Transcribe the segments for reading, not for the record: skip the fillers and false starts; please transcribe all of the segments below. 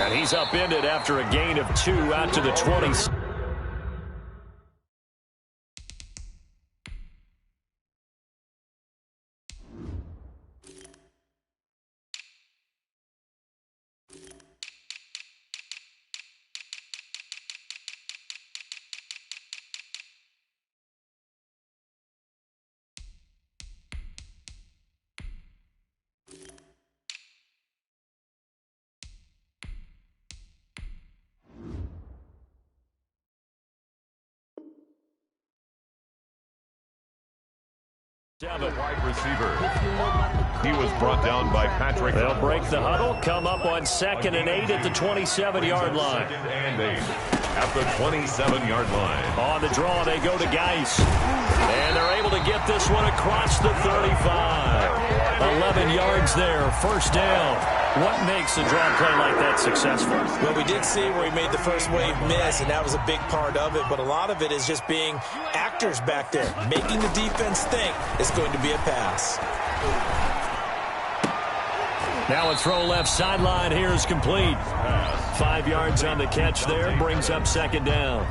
And he's upended after a gain of 2 out to the 20. Down the wide receiver. He was brought down by Patrick. They'll break the huddle, come up on 2nd and 8 at the 27-yard line. 2nd and 8 at the 27-yard line. On the draw, they go to Geis. And they're able to get this one across the 35. 11 yards there, first down. What makes a draw play like that successful? Well, we did see where he made the first wave miss, and that was a big part of it. But a lot of it is just being actors back there, making the defense think it's going to be a pass. Now a throw left sideline here is complete. 5 yards on the catch there, brings up 2nd down.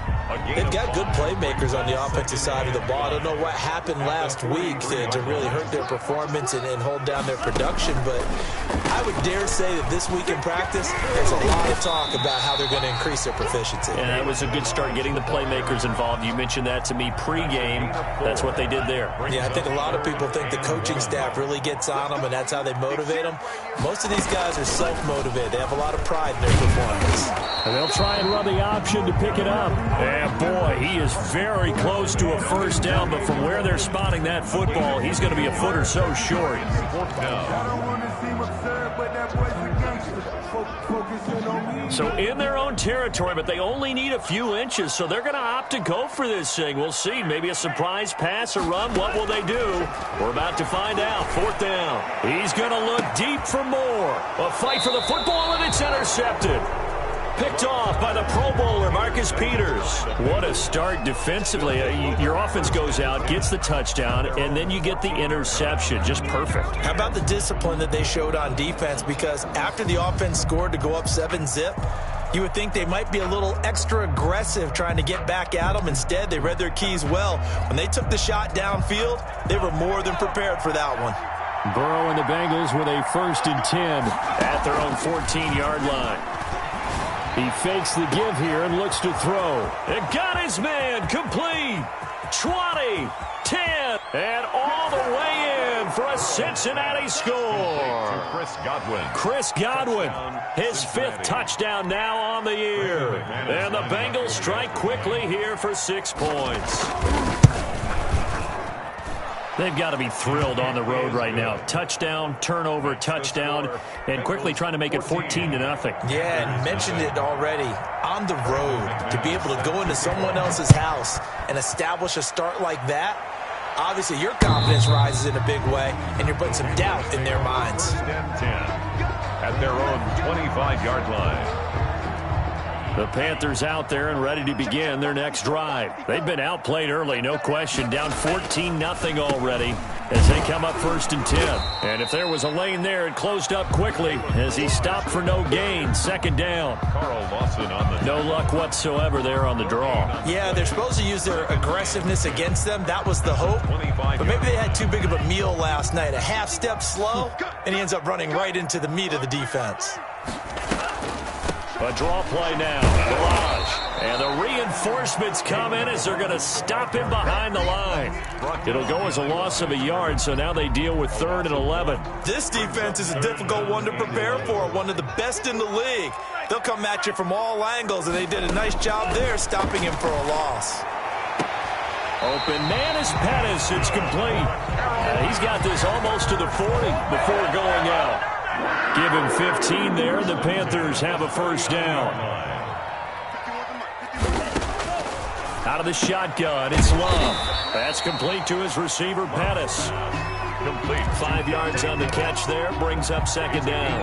They've got good playmakers on the offensive side of the ball. I don't know what happened last week to really hurt their performance and hold down their production, but I would dare say that this week in practice, there's a lot of talk about how they're going to increase their proficiency. And that was a good start, getting the playmakers involved. You mentioned that to me pregame. That's what they did there. Yeah, I think a lot of people think the coaching staff really gets on them, and that's how they motivate them. Most of these guys are self-motivated. They have a lot of pride in their performance. And they'll try and run the option to pick it up. And boy, he is very close to a first down, but from where they're spotting that football, he's going to be a foot or so short. So in their own territory, but they only need a few inches, so they're going to opt to go for this thing. We'll see. Maybe a surprise pass or run. What will they do? We're about to find out. 4th down. He's going to look deep for more. A fight for the football, and it's intercepted. Picked off by the Pro Bowler, Marcus Peters. What a start defensively. Your offense goes out, gets the touchdown, and then you get the interception. Just perfect. How about the discipline that they showed on defense? Because after the offense scored to go up 7-zip, you would think they might be a little extra aggressive trying to get back at them. Instead, they read their keys well. When they took the shot downfield, they were more than prepared for that one. Burrow and the Bengals with a 1st and 10 at their own 14-yard line. He fakes the give here and looks to throw. And got his man complete. 20, 10, and all the way in for a Cincinnati score. Chris Godwin, his 5th touchdown now on the year. And the Bengals strike quickly here for 6 points. They've got to be thrilled on the road right now. Touchdown, turnover, touchdown, and quickly trying to make it 14-0. Yeah, and mentioned it already. On the road, to be able to go into someone else's house and establish a start like that, obviously your confidence rises in a big way, and you're putting some doubt in their minds. 10 at their own 25-yard line. The Panthers out there and ready to begin their next drive. They've been outplayed early, no question. Down 14-0 already as they come up 1st and 10. And if there was a lane there, it closed up quickly as he stopped for no gain. 2nd down. Carl Lawson on the... No luck whatsoever there on the draw. Yeah, they're supposed to use their aggressiveness against them. That was the hope. But maybe they had too big of a meal last night. A half step slow, and he ends up running right into the meat of the defense. A draw play now. Barrage. And the reinforcements come in as they're going to stop him behind the line. It'll go as a loss of a yard, so now they deal with 3rd and 11. This defense is a difficult one to prepare for, one of the best in the league. They'll come at you from all angles, and they did a nice job there stopping him for a loss. Open man is Pettis. It's complete. He's got this almost to the 40 before going out. Give him 15 there. The Panthers have a 1st down. Out of the shotgun, it's Love. That's complete to his receiver, Pettis. Complete. 5 yards on the catch there. Brings up 2nd down.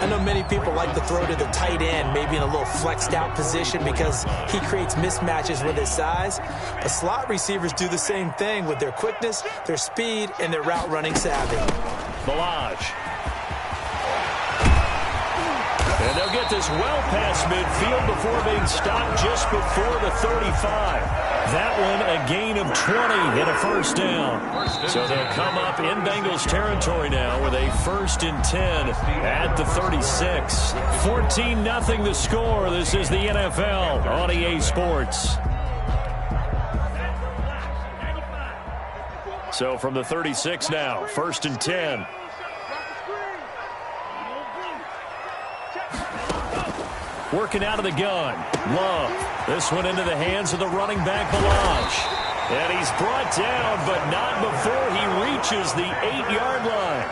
I know many people like to throw to the tight end, maybe in a little flexed out position because he creates mismatches with his size. But slot receivers do the same thing with their quickness, their speed, and their route running savvy. Barrage. And they'll get this well past midfield before being stopped just before the 35. That one a gain of 20 and a first down. So they'll come up in Bengals territory now with a 1st and 10 at the 36. 14-0 the score. This is the NFL on EA Sports. So from the 36 now, 1st and 10. Working out of the gun. Love. This one into the hands of the running back, Balaj. And he's brought down, but not before he reaches the 8-yard line.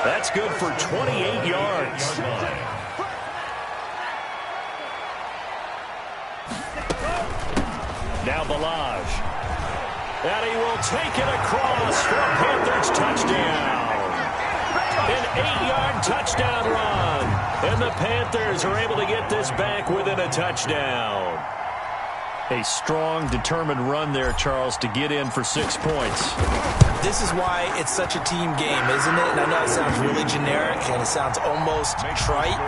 That's good for 28 yards. Now Balaj. And he will take it across for a Panthers touchdown. An 8-yard touchdown run. And the Panthers are able to get this back within a touchdown. A strong, determined run there, Charles, to get in for 6 points. This is why it's such a team game, isn't it? And I know it sounds really generic and it sounds almost trite,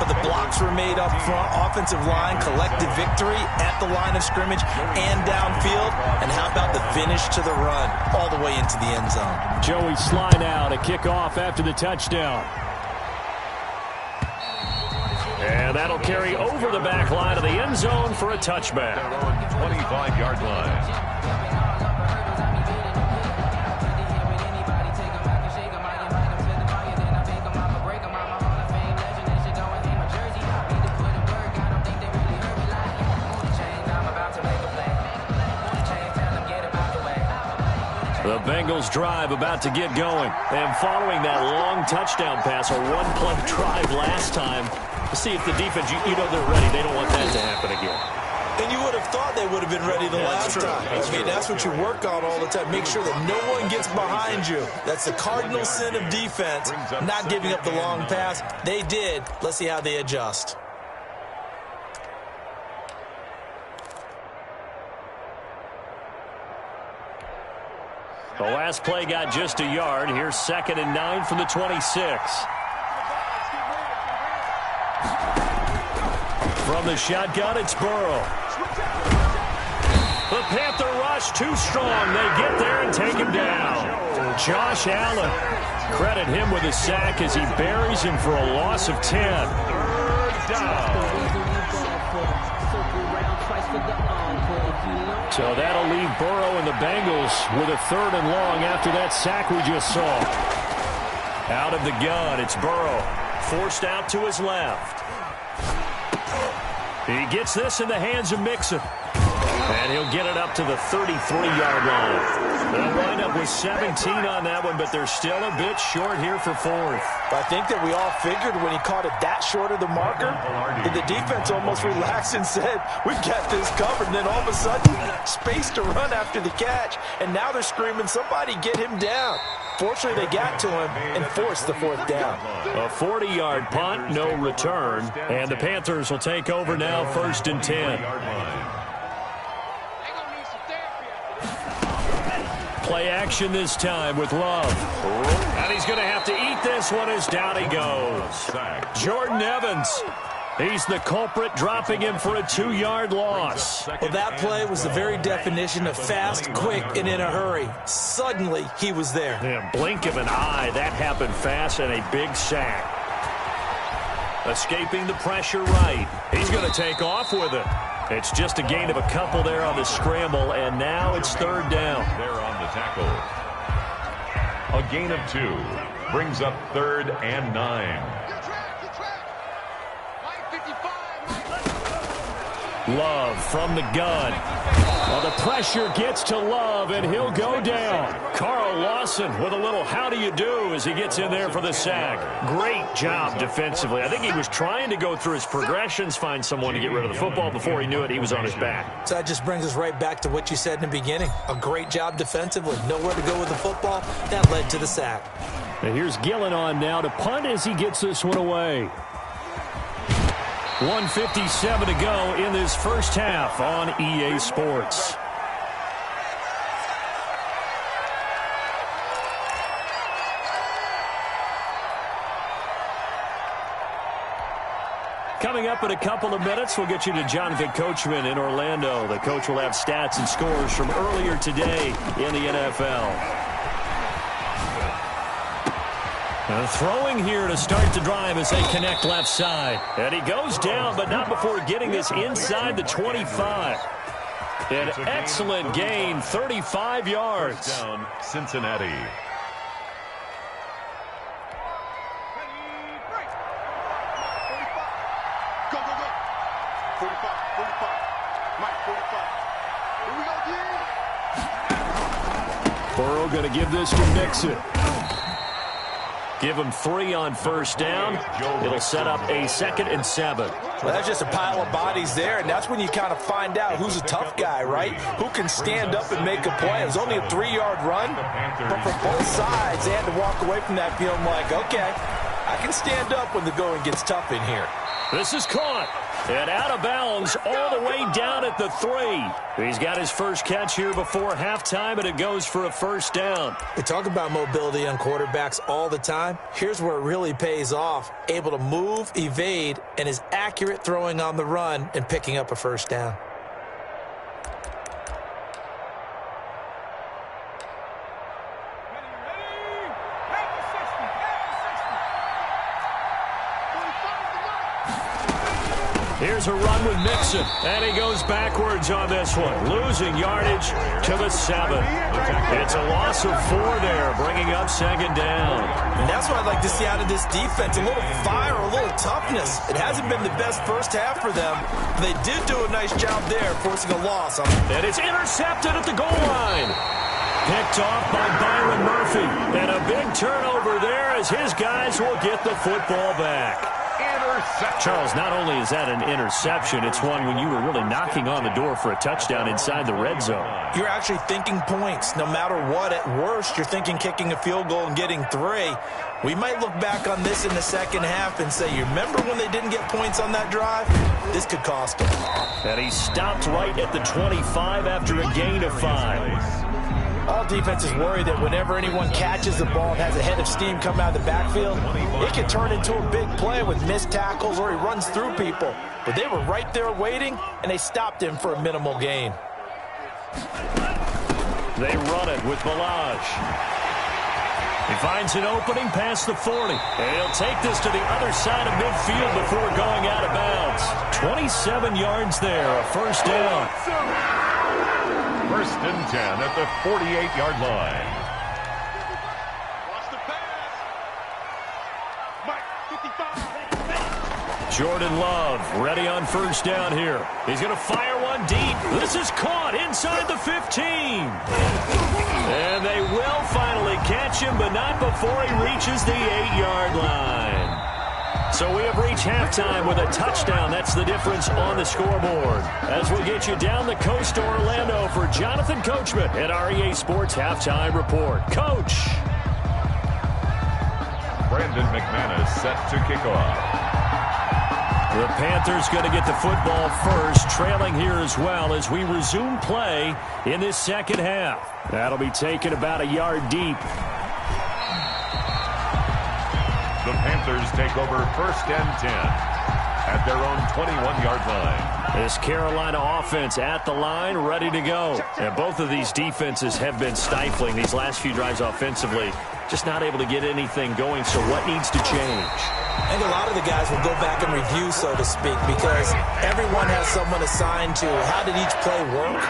but the blocks were made up front, offensive line, collective victory at the line of scrimmage and downfield. And how about the finish to the run all the way into the end zone? Joey Sly now to kick off after the touchdown. And that'll carry over the back line of the end zone for a touchback. 25-yard line. The Bengals drive about to get going. And following that long touchdown pass, a one-play drive last time, to see if the defense, you know they're ready. They don't want that to happen again. And you would have thought they would have been ready the last time. That's what you work on all the time. Make sure that no one gets behind you. That's the cardinal sin of defense, not giving up the long pass. They did. Let's see how they adjust. The last play got just a yard. Here's 2nd and 9 from the 26. From the shotgun, it's Burrow. The Panther rush too strong. They get there and take him down. Josh Allen. Credit him with a sack as he buries him for a loss of 10. 3rd down. So that'll leave Burrow and the Bengals with a 3rd and long after that sack we just saw. Out of the gun, it's Burrow. Forced out to his left. He gets this in the hands of Mixon. And he'll get it up to the 33-yard line. They'll wind up with 17 on that one, but they're still a bit short here for 4th. I think that we all figured when he caught it that short of the marker, that the defense almost relaxed and said, we've got this covered. And then all of a sudden, space to run after the catch. And now they're screaming, somebody get him down. Fortunately, they got to him and forced the 4th down. A 40-yard punt, no return. And the Panthers will take over now, 1st and 10. Play action this time with Love. And he's going to have to eat this one as down he goes. Jordan Evans. He's the culprit, dropping him for a 2-yard loss. Well, that play was the very definition of fast, quick, and in a hurry. Suddenly, he was there. Yeah, blink of an eye, that happened fast, and a big sack. Escaping the pressure right. He's going to take off with it. It's just a gain of a couple there on the scramble, and now it's 3rd down. There on the tackle. A gain of 2 brings up 3rd and 9. Love from the gun. Well, the pressure gets to Love, and he'll go down. Carl Lawson with a little how do you do as he gets in there for the sack. Great job defensively. I think he was trying to go through his progressions, find someone to get rid of the football. Before he knew it, he was on his back. So that just brings us right back to what you said in the beginning. A great job defensively. Nowhere to go with the football. That led to the sack. And here's Gillen on now to punt as he gets this one away. 1:57 to go in this first half on EA Sports. Coming up in a couple of minutes, we'll get you to Jonathan Coachman in Orlando. The coach will have stats and scores from earlier today in the NFL. Throwing here to start the drive as they connect left side. And he goes down, but not before getting this inside the 25. An excellent gain, 35 yards. First down, Cincinnati. Burrow going to give this to Mixon. Give him 3 on first down. It'll set up a 2nd and 7. Well, that's just a pile of bodies there, and that's when you kind of find out who's a tough guy, right? Who can stand up and make a play. It was only a 3-yard run, but for both sides, they had to walk away from that feeling like, okay, I can stand up when the going gets tough in here. This is caught. And out of bounds all the way down at the 3. He's got his first catch here before halftime, and it goes for a first down. We talk about mobility on quarterbacks all the time. Here's where it really pays off. Able to move, evade, and is accurate throwing on the run and picking up a first down. Here's a run with Mixon, and he goes backwards on this one, losing yardage to the 7. It's a loss of 4 there, bringing up 2nd down. And that's what I'd like to see out of this defense, a little fire, a little toughness. It hasn't been the best first half for them. They did do a nice job there, forcing a loss. And it's intercepted at the goal line. Picked off by Byron Murphy. And a big turnover there as his guys will get the football back. Charles, not only is that an interception, it's one when you were really knocking on the door for a touchdown inside the red zone. You're actually thinking points. No matter what, at worst, you're thinking kicking a field goal and getting 3. We might look back on this in the second half and say, you remember when they didn't get points on that drive? This could cost them. And he stopped right at the 25 after a gain of 5. All defenses worry that whenever anyone catches the ball and has a head of steam come out of the backfield, it can turn into a big play with missed tackles or he runs through people. But they were right there waiting, and they stopped him for a minimal gain. They run it with Balaj. He finds an opening past the 40. And he'll take this to the other side of midfield before going out of bounds. 27 yards there, a first down. First and 10 at the 48-yard line. Jordan Love ready on first down here. He's going to fire one deep. This is caught inside the 15. And they will finally catch him, but not before he reaches the 8-yard line. So we have reached halftime with a touchdown. That's the difference on the scoreboard. As we'll get you down the coast to Orlando for Jonathan Coachman at REA Sports Halftime Report. Coach. Brandon McManus set to kick off. The Panthers going to get the football first, trailing here as well as we resume play in this second half. That'll be taken about a yard deep. The Panthers take over first and 10 at their own 21-yard line. This Carolina offense at the line, ready to go. And both of these defenses have been stifling these last few drives offensively. Just not able to get anything going, so what needs to change? I think a lot of the guys will go back and review, so to speak, because everyone has someone assigned to how did each play work.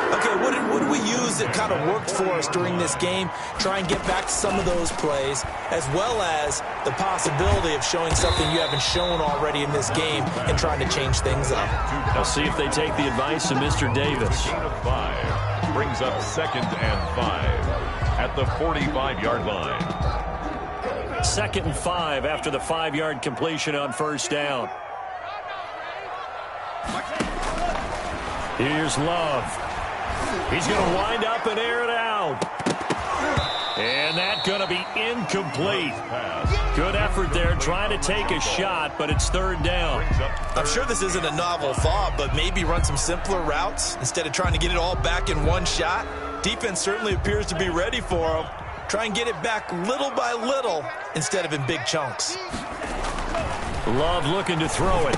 Okay, what did we use that kind of worked for us during this game? Try and get back to some of those plays, as well as the possibility of showing something you haven't shown already in this game and trying to change things up. I'll see if they take the advice of Mr. Davis. Gain of 5 brings up 2nd and 5 at the 45-yard line. 2nd and 5 after the 5-yard completion on first down. Here's Love. He's going to wind up and air it out. And that's going to be incomplete. Good effort there trying to take a shot, but it's 3rd down. I'm sure this isn't a novel thought, but maybe run some simpler routes instead of trying to get it all back in one shot. Defense certainly appears to be ready for them. Try and get it back little by little instead of in big chunks. Love looking to throw it.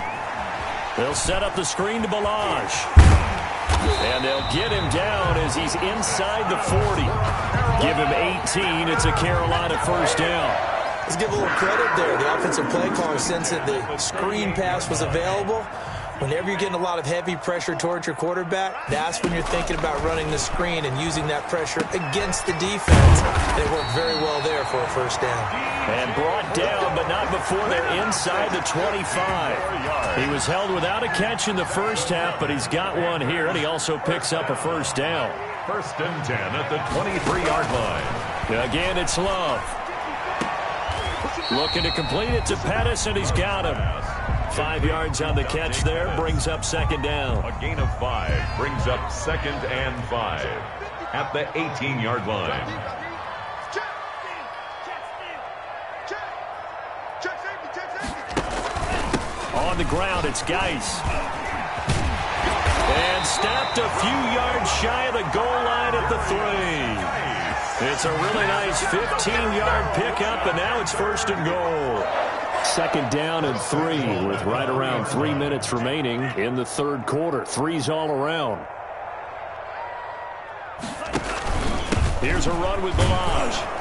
They'll set up the screen to Balaj. And they'll get him down as he's inside the 40. Give him 18. It's a Carolina first down. Let's give a little credit there. The offensive play caller, since that the screen pass was available, whenever you're getting a lot of heavy pressure towards your quarterback, that's when you're thinking about running the screen and using that pressure against the defense. They worked very well there for a first down. And brought down, but not before they're inside the 25. He was held without a catch in the first half, but he's got one here, and he also picks up a first down. First and 10 at the 23-yard line. Again, it's Love. Looking to complete it to Pettis, and he's got him. 5 yards on the catch there, brings up second down. A gain of 5 brings up second and 5 at the 18-yard line. On the ground, it's Geis. And stopped a few yards shy of the goal line at the 3. It's a really nice 15-yard pickup, and now it's first and goal. Second down and 3 with right around 3 minutes remaining in the third quarter. 3's all around. Here's a run with Balaj.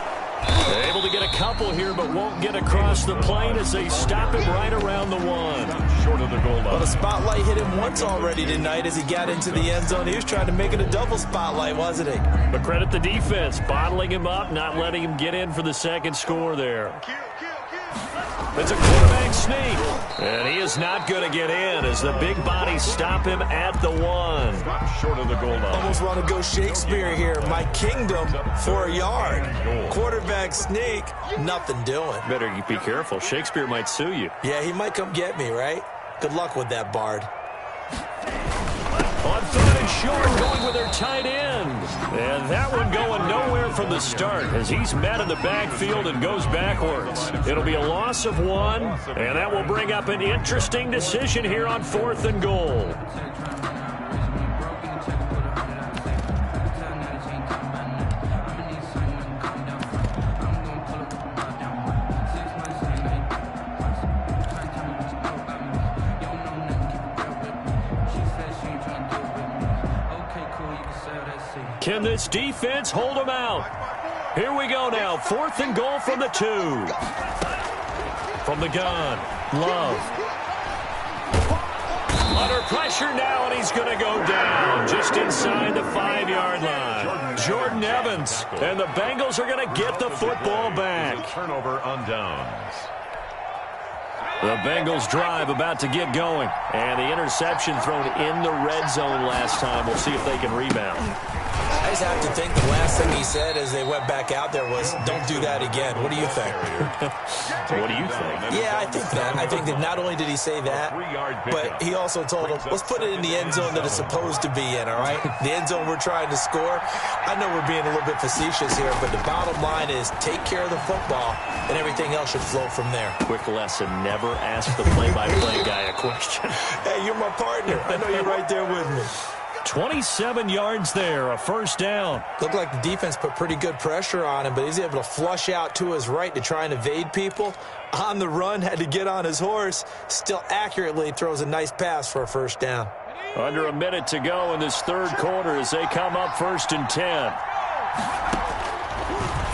Able to get a couple here, but won't get across the plane as they stop him right around the 1. Short of the goal line. Well, the spotlight hit him once already tonight as he got into the end zone. He was trying to make it a double spotlight, wasn't he? But credit the defense, bottling him up, not letting him get in for the second score there. It's a quarterback sneak. And he is not going to get in as the big bodies stop him at the 1. Short of the goal line. Almost want to go Shakespeare here. My kingdom for a yard. Quarterback sneak, nothing doing. Better be careful. Shakespeare might sue you. Yeah, he might come get me, right? Good luck with that, Bard. On third and short, going with their tight end. And that one going nowhere from the start as he's met in the backfield and goes backwards. It'll be a loss of 1, and that will bring up an interesting decision here on 4th and goal. Can this defense hold them out? Here we go now. 4th and goal from the 2. From the gun, Love. Under pressure now, and he's going to go down just inside the 5-yard line. Jordan Evans, and the Bengals are going to get the football back. Turnover on downs. The Bengals drive about to get going, and the interception thrown in the red zone last time. We'll see if they can rebound. I just have to think the last thing he said as they went back out there was, don't do that again. What do you think? What do you think? Yeah, I think that. I think that not only did he say that, but he also told them, let's put it in the end zone that it's supposed to be in, all right? The end zone we're trying to score. I know we're being a little bit facetious here, but the bottom line is take care of the football, and everything else should flow from there. Quick lesson, never ask the play-by-play guy a question. Hey, you're my partner. I know you're right there with me. 27 yards there, a first down. Looked like the defense put pretty good pressure on him, but he's able to flush out to his right to try and evade people. On the run, had to get on his horse. Still accurately throws a nice pass for a first down. Under a minute to go in this third quarter as they come up 1st and 10.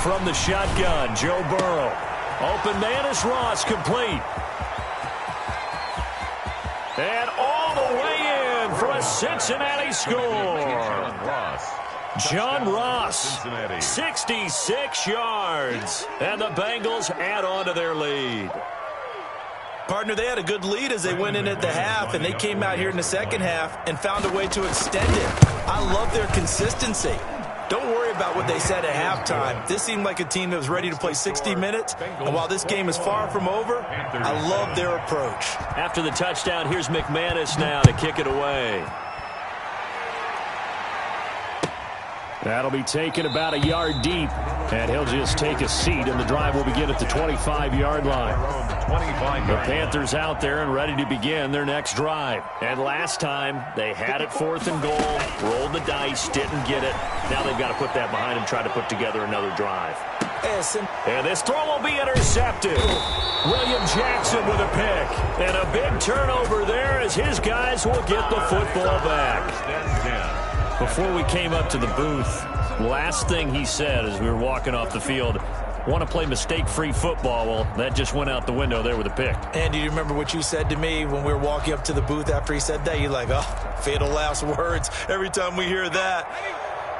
From the shotgun, Joe Burrow. Open man is Ross, complete. And all the way in for a Cincinnati score. John Ross, 66 yards. And the Bengals add on to their lead. Partner, they had a good lead as they went in at the half, and they came out here in the second half and found a way to extend it. I love their consistency. Don't worry about what they said at halftime. This seemed like a team that was ready to play 60 minutes. And while this game is far from over, I love their approach. After the touchdown, here's McManus now to kick it away. That'll be taken about a yard deep, and he'll just take a seat, and the drive will begin at the 25-yard line. The Panthers out there and ready to begin their next drive. And last time, they had it 4th and goal, rolled the dice, didn't get it. Now they've got to put that behind and try to put together another drive. And this throw will be intercepted. William Jackson with a pick. And a big turnover there as his guys will get the football back. Before we came up to the booth, last thing he said as we were walking off the field, want to play mistake-free football. Well, that just went out the window there with a pick. And do you remember what you said to me when we were walking up to the booth after he said that? You're like, oh, fatal last words. Every time we hear that,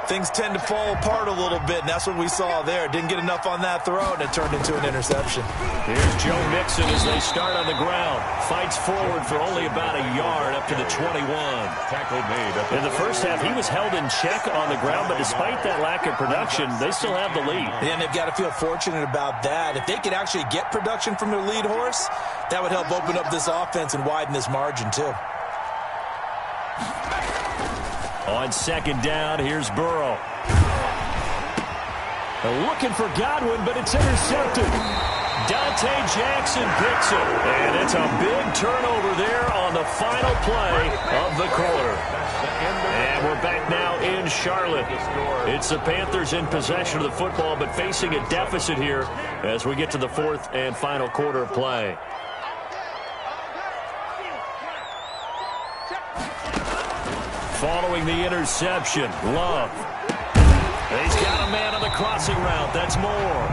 things tend to fall apart a little bit, and that's what we saw there. Didn't get enough on that throw, and it turned into an interception. Here's Joe Mixon as they start on the ground. Fights forward for only about a yard up to the 21. Tackle made. In the first half, he was held in check on the ground, but despite that lack of production, they still have the lead. And they've got to feel fortunate about that. If they could actually get production from their lead horse, that would help open up this offense and widen this margin, too. On second down, here's Burrow. They're looking for Godwin, but it's intercepted. Dante Jackson picks it. And it's a big turnover there on the final play of the quarter. And we're back now in Charlotte. It's the Panthers in possession of the football, but facing a deficit here as we get to the fourth and final quarter of play. Following the interception, Love. He's got a man on the crossing route. That's Moore.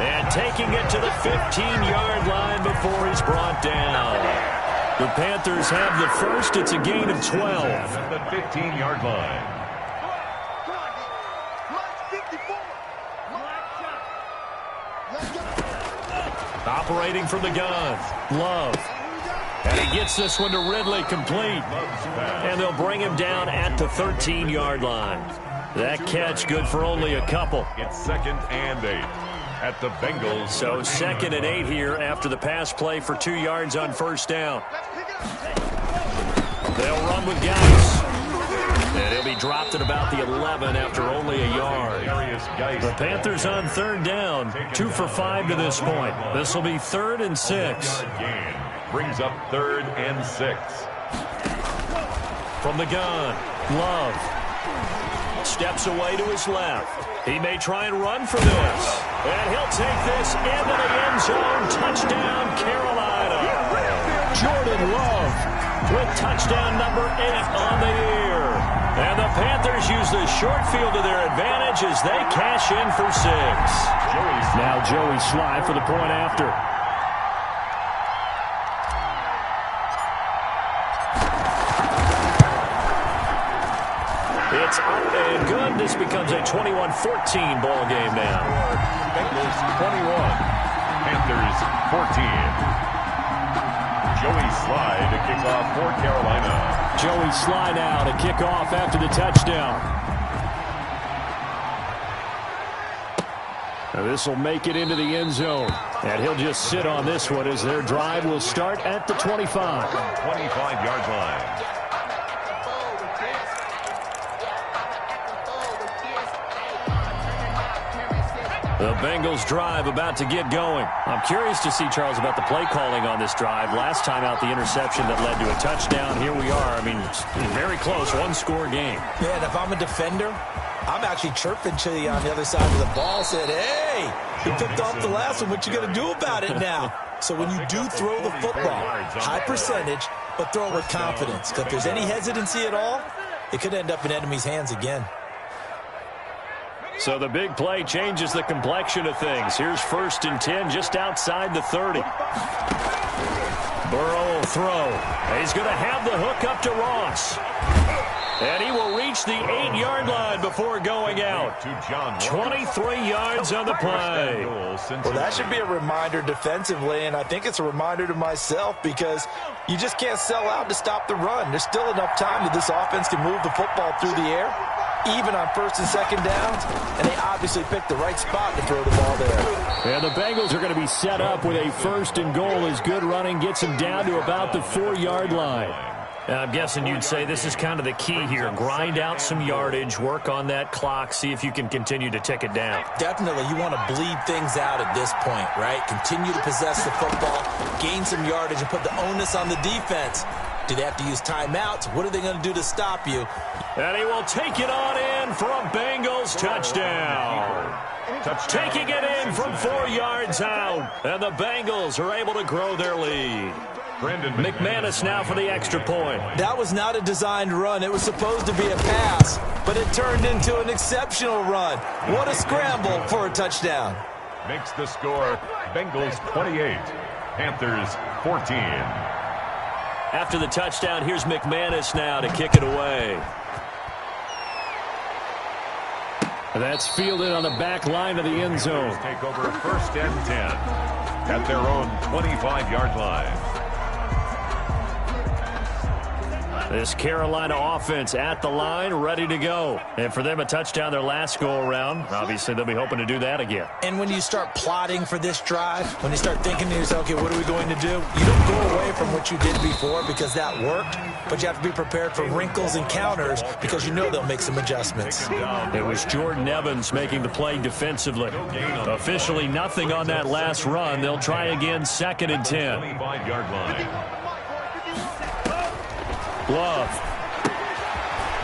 And taking it to the 15-yard line before he's brought down. The Panthers have the first. It's a gain of 12. At the 15-yard line. Operating from the gun, Love. And he gets this one to Ridley, complete. And they'll bring him down at the 13-yard line. That catch good for only a couple. It's 2nd and 8 at the Bengals. So 2nd and 8 here after the pass play for 2 yards on first down. They'll run with Geis. And he'll be dropped at about the 11 after only a yard. The Panthers on third down, 2 for 5 to this point. This will be 3rd and 6. Brings up 3rd and 6. From the gun, Love. Steps away to his left. He may try and run for this. And he'll take this into the end zone. Touchdown, Carolina. Jordan Love with touchdown number 8 on the year. And the Panthers use the short field to their advantage as they cash in for 6. Now Joey Sly for the point after. It's up and good. This becomes a 21-14 ball game now. Bengals 21, Panthers 14. Joey Sly to kick off for Carolina. Joey Sly now to kick off after the touchdown. Now this will make it into the end zone. And he'll just sit on this one as their drive will start at the 25. 25-yard line. The Bengals drive about to get going. I'm curious to see, Charles, about the play calling on this drive. Last time out, the interception that led to a touchdown. Here we are. I mean, very close, one-score game. Yeah, and if I'm a defender, I'm actually chirping to you on the other side of the ball, said, hey, you picked off the last one. What you going to do about it now? So when you do throw the football, high percentage, but throw it with confidence. Because if there's any hesitancy at all, it could end up in enemy's hands again. So the big play changes the complexion of things. Here's 1st and 10 just outside the 30. Burrow will throw. He's going to have the hook up to Ross. And he will reach the 8-yard line before going out. 23 yards on the play. Well, that should be a reminder defensively, and I think it's a reminder to myself because you just can't sell out to stop the run. There's still enough time that this offense can move the football through the air, even on 1st and 2nd downs, and they obviously picked the right spot to throw the ball there. And the Bengals are going to be set up with a 1st and goal as good running gets them down to about the 4-yard line. I'm guessing you'd say this is kind of the key here. Grind out some yardage, work on that clock, see if you can continue to tick it down. Definitely. You want to bleed things out at this point, right? Continue to possess the football, gain some yardage, and put the onus on the defense. Do they have to use timeouts? What are they going to do to stop you? And he will take it on in for a Bengals touchdown. Touchdown. Taking it in from 4 yards out. And the Bengals are able to grow their lead. McManus now for the extra point. That was not a designed run. It was supposed to be a pass, but it turned into an exceptional run. What a scramble for a touchdown. Makes the score Bengals 28, Panthers 14. After the touchdown, here's McManus now to kick it away. That's fielded on the back line of the end zone. Take over 1st and 10 at their own 25-yard line. This Carolina offense at the line, ready to go. And for them, a touchdown their last go-around. Obviously, they'll be hoping to do that again. And when you start plotting for this drive, when you start thinking to yourself, okay, what are we going to do? You don't go away from what you did before because that worked, but you have to be prepared for wrinkles and counters because you know they'll make some adjustments. It was Jordan Evans making the play defensively. Officially nothing on that last run. They'll try again, 2nd and 10. 25-yard line. Love.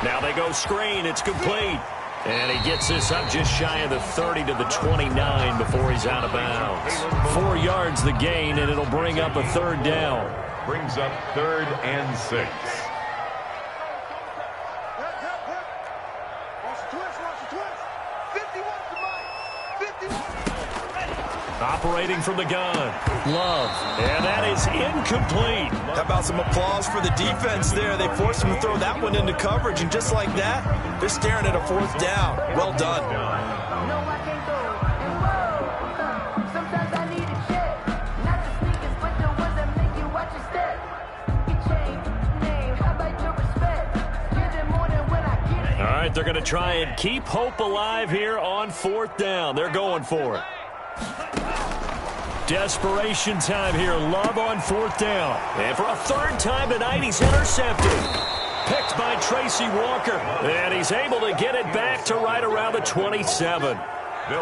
Now they go screen. It's complete. And he gets this up just shy of the 30 to the 29 before he's out of bounds. 4 yards the gain, and it'll bring up a 3rd down. Brings up 3rd and 6. Operating from the gun. Love. And that is incomplete. How about some applause for the defense there? They forced him to throw that one into coverage, and just like that, they're staring at a 4th down. Well done. All right, they're going to try and keep hope alive here on 4th down. They're going for it. Desperation time here. Love on 4th down. And for a 3rd time tonight, he's intercepted. Picked by Tracy Walker. And he's able to get it back to right around the 27.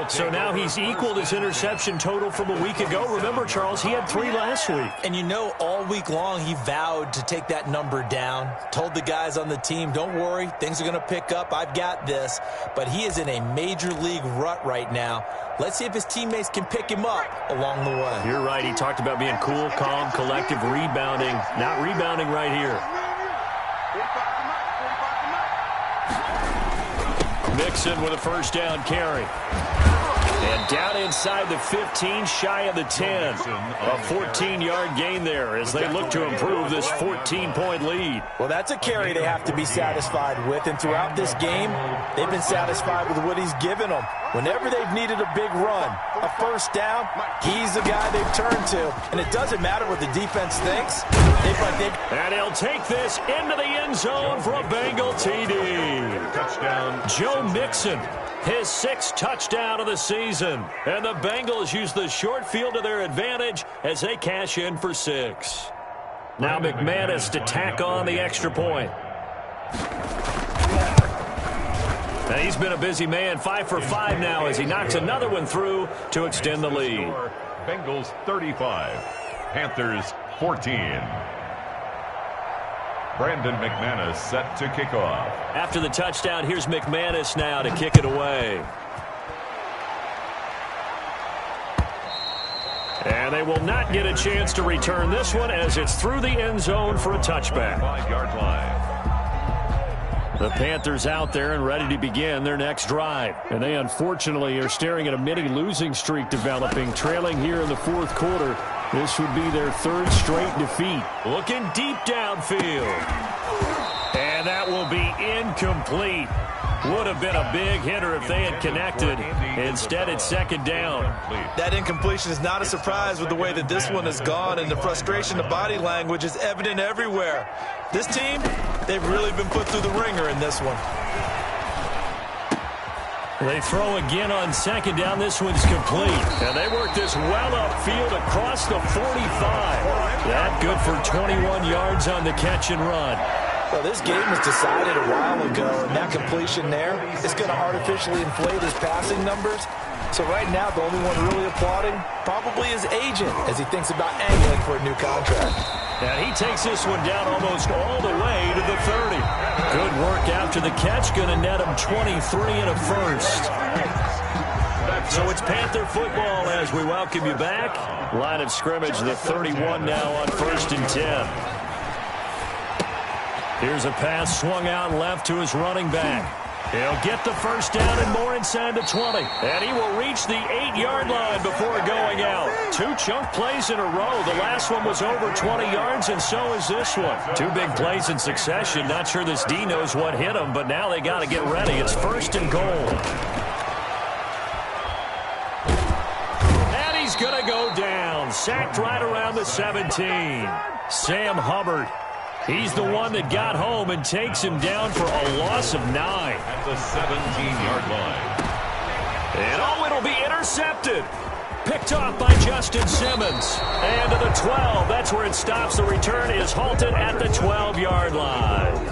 So now he's equaled his interception total from a week ago. Remember, Charles, he had 3 last week. And you know, all week long, he vowed to take that number down. Told the guys on the team, don't worry, things are going to pick up. I've got this. But he is in a major league rut right now. Let's see if his teammates can pick him up along the way. You're right. He talked about being cool, calm, collective, rebounding. Not rebounding right here. Mixon with a 1st down carry. And down inside the 15, shy of the 10. A 14-yard gain there as they look to improve this 14-point lead. Well, that's a carry they have to be satisfied with. And throughout this game, they've been satisfied with what he's given them. Whenever they've needed a big run, a 1st down, he's the guy they've turned to. And it doesn't matter what the defense thinks. And he'll take this into the end zone for a Bengal TD. Touchdown. Joe Mixon, his 6th touchdown of the season. And the Bengals use the short field to their advantage as they cash in for 6. Now McManus to tack on the extra point. And he's been a busy man, 5 for 5 now as he knocks another one through to extend the lead. Bengals 35, Panthers 14. Brandon McManus set to kick off. After the touchdown, here's McManus now to kick it away. And they will not get a chance to return this one as it's through the end zone for a touchback. 5-yard line. The Panthers out there and ready to begin their next drive. And they unfortunately are staring at a mini losing streak developing, trailing here in the 4th quarter. This would be their 3rd straight defeat. Looking deep downfield. And that will be incomplete. Would have been a big hitter if they had connected. Instead, it's 2nd down. That incompletion is not a surprise with the way that this one has gone, and the frustration, the body language is evident everywhere. This team, they've really been put through the ringer in this one. They throw again on 2nd down. This one's complete. And they work this well upfield across the 45. That good for 21 yards on the catch and run. Well, this game was decided a while ago, and that completion there is going to artificially inflate his passing numbers. So right now, the only one really applauding probably his agent as he thinks about angling for a new contract. And he takes this one down almost all the way to the 30. Good work after the catch. Going to net him 23 and a 1st. So it's Panther football as we welcome you back. Line of scrimmage, the 31 now on 1st and 10. Here's a pass swung out left to his running back. He'll get the first down and more inside the 20. And he will reach the 8-yard line before going out. 2 chunk plays in a row. The last one was over 20 yards, and so is this one. 2 big plays in succession. Not sure this D knows what hit him, but now they got to get ready. It's 1st and goal. And he's going to go down. Sacked right around the 17. Sam Hubbard. He's the one that got home and takes him down for a loss of 9. At the 17-yard line. And it'll be intercepted. Picked off by Justin Simmons. And to the 12. That's where it stops. The return is halted at the 12-yard line.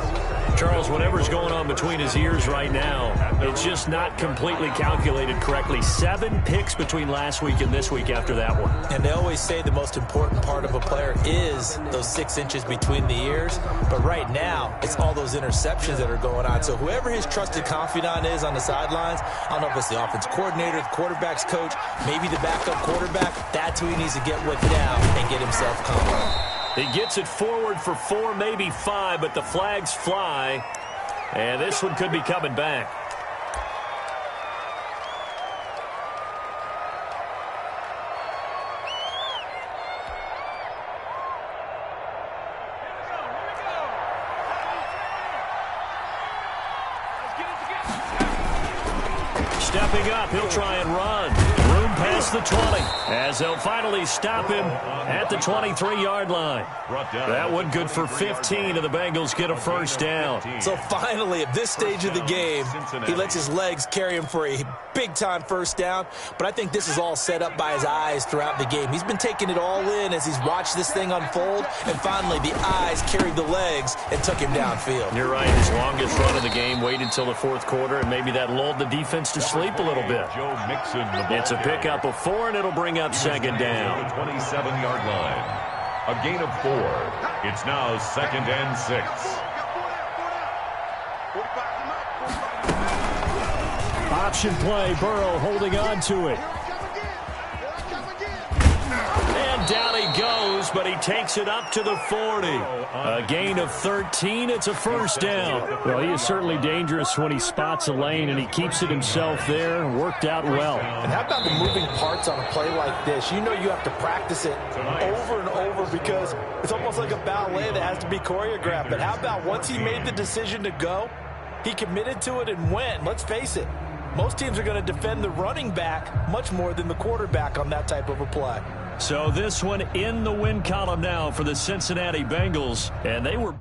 Charles, whatever's going on between his ears right now, it's just not completely calculated correctly. 7 picks between last week and this week after that one. And they always say the most important part of a player is those 6 inches between the ears. But right now, it's all those interceptions that are going on. So whoever his trusted confidant is on the sidelines, I don't know if it's the offense coordinator, the quarterback's coach, maybe the backup quarterback, that's who he needs to get with now and get himself calm. He gets it forward for 4, maybe 5, but the flags fly. And this one could be coming back. Stepping up, he'll try and run. Room past the 20 as they'll finally stop him at the 23-yard line. That one good for 15, and the Bengals get a first down. So finally, at this stage of the game, he lets his legs carry him for a big-time first down. But I think this is all set up by his eyes throughout the game. He's been taking it all in as he's watched this thing unfold, and finally the eyes carried the legs and took him downfield. You're right. His longest run of the game waited until the 4th quarter, and maybe that lulled the defense to sleep a little bit. It's a pickup of 4, and it'll bring up 2nd down. The 27-yard line. A gain of 4. It's now 2nd and 6. Option play. Burrow holding on to it. And down he goes, but he takes it up to the 40. A gain of 13. It's a first down. Well, he is certainly dangerous when he spots a lane, and he keeps it himself there. Worked out well. And how about the moving parts on a play like this? You know you have to practice it over and over because it's almost like a ballet that has to be choreographed. But how about once he made the decision to go, he committed to it and went. Let's face it, most teams are going to defend the running back much more than the quarterback on that type of a play. So this one in the win column now for the Cincinnati Bengals, and they were